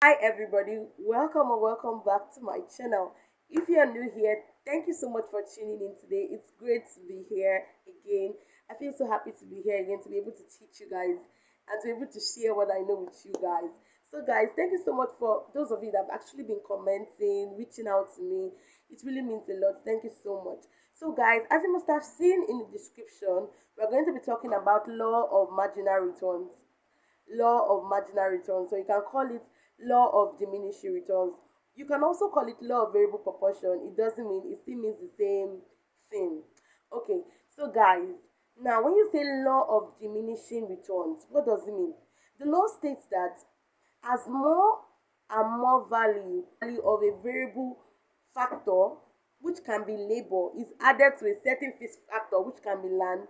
Hi everybody, welcome or welcome back to my channel. If you are new here, thank you so much for tuning in today. It's great to be here again. I feel so happy to be here again to be able to teach you guys and to be able to share what I know with you guys. So guys, thank you so much for those of you that have actually been commenting, reaching out to me. It really means a lot. Thank you so much. So guys, as you must have seen in the description, we're going to be talking about law of marginal returns. So you can call it law of diminishing returns. You can also call it law of variable proportion. It doesn't mean, it still means the same thing. Okay, so guys, now when you say law of diminishing returns, what does it mean? The law states that as more and more value of a variable factor, which can be labor, is added to a certain fixed factor, which can be land,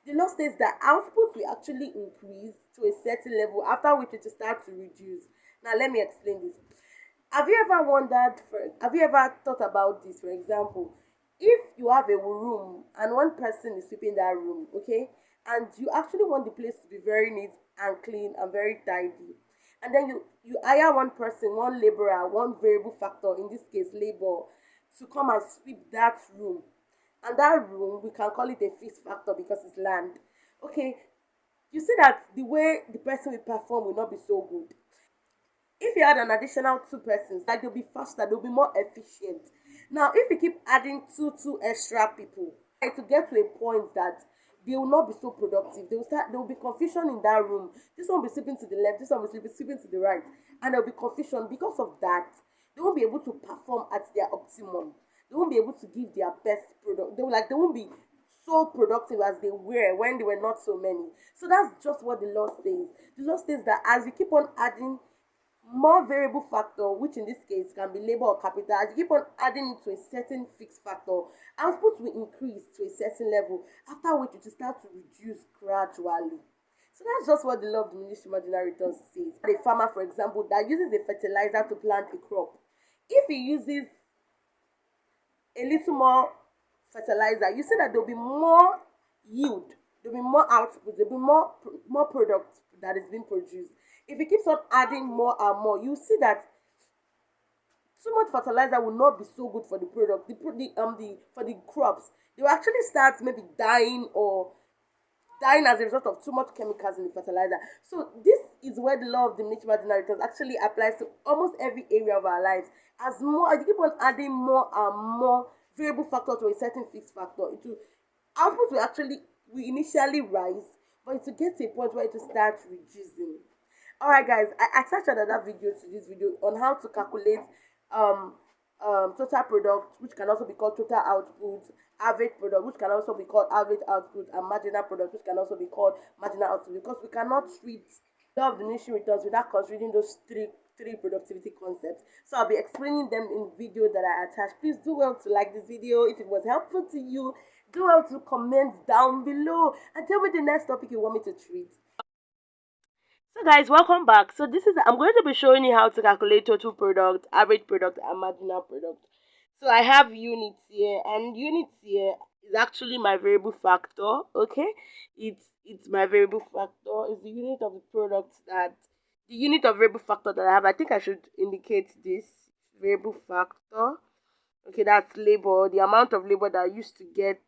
the law states that output will actually increase to a certain level, after which it will start to reduce. Now let me explain this. Have you ever thought about this? For example, if you have a room and one person is sweeping that room, okay, and you actually want the place to be very neat and clean and very tidy, and then you hire one person, one laborer, one variable factor, in this case labor, to come and sweep that room, and that room we can call it a fixed factor because it's land. Okay, you see that the way the person will perform will not be so good. If you add an additional two persons, like they'll be faster, they'll be more efficient. Now if you keep adding two extra people, like to get to a point that they will not be so productive, there will be confusion in that room. This one will be sleeping to the left, this one will be sleeping to the right, and there will be confusion. Because of that, they won't be able to perform at their optimum. They won't be able to give their best product. They won't be so productive as they were when they were not so many. So that's just what the law says. The law says that as you keep on adding more variable factor, which in this case can be labor or capital, as you keep on adding it to a certain fixed factor, output will increase to a certain level, after which it will start to reduce gradually. So that's just what the law of diminishing marginal returns says. A farmer, for example, that uses a fertilizer to plant a crop, if he uses a little more fertilizer, you see that there'll be more yield, there'll be more output, there'll be more product that is being produced. If it keeps on adding more and more, you see that too much fertilizer will not be so good for the product. The for the crops, they will actually start maybe dying as a result of too much chemicals in the fertilizer. So this is where the law of diminishing marginal returns actually applies to almost every area of our lives. As you keep on adding more and more variable factor to a certain fixed factor, it will output will initially rise, but it will get to a point where it will start reducing. Alright guys, I attached another video to this video on how to calculate um total product, which can also be called total output, average product, which can also be called average output, and marginal product, which can also be called marginal output, because we cannot treat law of diminishing returns without considering those three productivity concepts. So I'll be explaining them in video that I attached. Please do well to like this video if it was helpful to you. Do well to comment down below and tell me the next topic you want me to treat. So guys, welcome back. So this is I'm going to be showing you how to calculate total product, average product, and marginal product. So I have units here, and units here is actually my variable factor. Okay, it's my variable factor. It's the unit of the product that the unit of variable factor that I have. I think I should indicate this variable factor. Okay, that's labor, the amount of labor that I used to get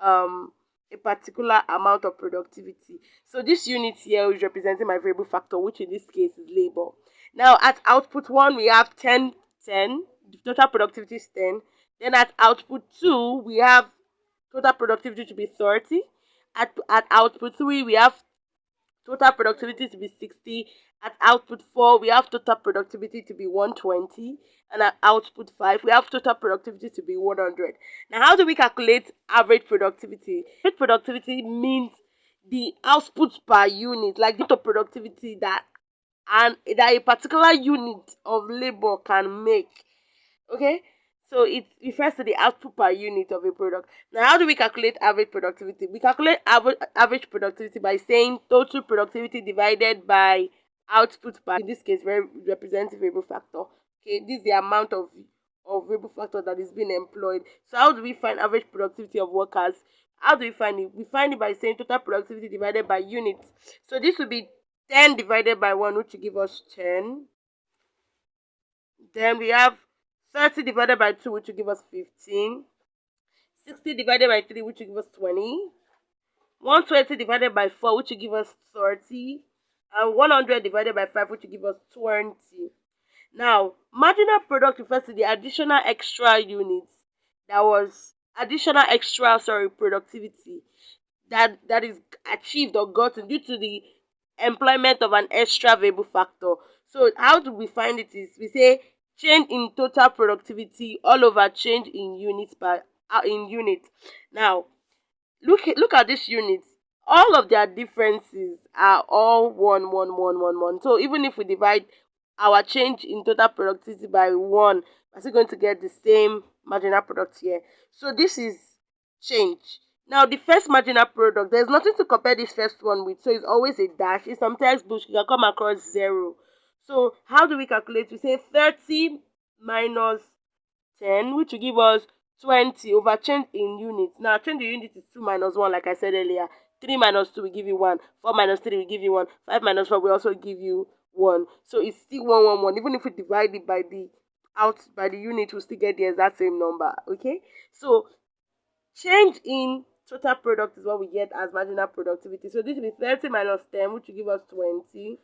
um a particular amount of productivity. So this unit here is representing my variable factor, which in this case is labor. Now at output 1 we have 10. The total productivity is 10. Then at output 2 we have total productivity to be 30. At output 3 we have total productivity to be 60. At output 4, we have total productivity to be 120. And at output 5, we have total productivity to be 100. Now, how do we calculate average productivity? Average productivity means the output per unit, like the total productivity that a particular unit of labor can make. Okay, so it refers to the output per unit of a product. Now how do we calculate average productivity? We calculate average productivity by saying total productivity divided by output per, in this case, very representative variable factor. Okay, this is the amount of variable factor that is being employed. So how do we find average productivity of workers? How do we find it? We find it by saying total productivity divided by units. So this will be 10 divided by 1, which will give us 10. Then we have 30 divided by 2, which will give us 15. 60 divided by 3, which will give us 20. 120 divided by 4, which will give us 30. And 100 divided by 5, which will give us 20. Now, marginal product refers to the additional extra units that was additional extra, productivity that is achieved or gotten due to the employment of an extra variable factor. So how do we find it is we say change in total productivity all over change in units per in units. Now look at these units. All of their differences are all one. So even if we divide our change in total productivity by 1, we're still going to get the same marginal product here. So this is change. Now the first marginal product, there's nothing to compare this first one with, so it's always a dash. In some textbooks, you can come across 0. So how do we calculate? We say 30 minus 10, which will give us 20 over change in units. Now, change in units is 2 minus 1, like I said earlier. 3 minus 2 will give you 1. 4 minus 3 will give you 1. 5 minus 4 will also give you 1. So it's still 1. Even if we divide it by the unit, we'll still get the exact same number. Okay? So change in total product is what we get as marginal productivity. So this will be 30 minus 10, which will give us 20.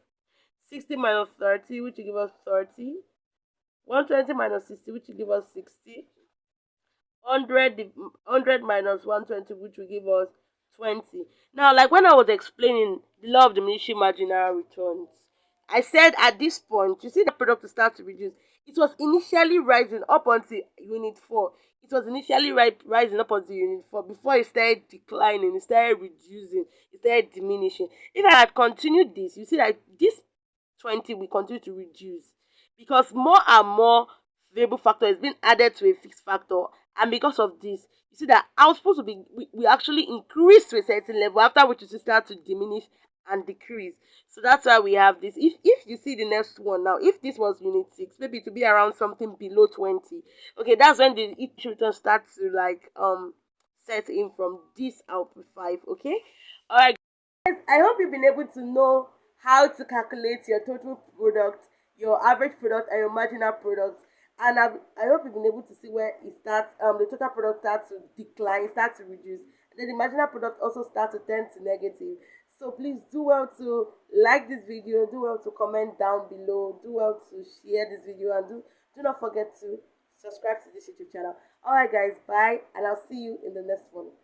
60 minus 30, which will give us 30. 120 minus 60, which will give us 60. 100 minus 120, which will give us 20. Now, like when I was explaining the law of diminishing marginal returns, I said at this point, you see the product to start to reduce. It was initially rising up until unit 4. It was initially rising up until unit 4 before it started declining, it started reducing, it started diminishing. If I had continued this, you see that this 20 will continue to reduce because more and more variable factor is being added to a fixed factor, and because of this you see that output will actually increase to a certain level, after which it will start to diminish and decrease. So that's why we have this. If you see the next one now, if this was unit 6, maybe it will be around something below 20. Okay, that's when the each return starts to set in from this output 5. Okay, all right. I hope you've been able to know how to calculate your total product, your average product, and your marginal product. And I hope you've been able to see where it starts, the total product starts to decline, starts to reduce. And then the marginal product also starts to turn to negative. So please do well to like this video, do well to comment down below, do well to share this video, and do not forget to subscribe to this YouTube channel. Alright guys, bye, and I'll see you in the next one.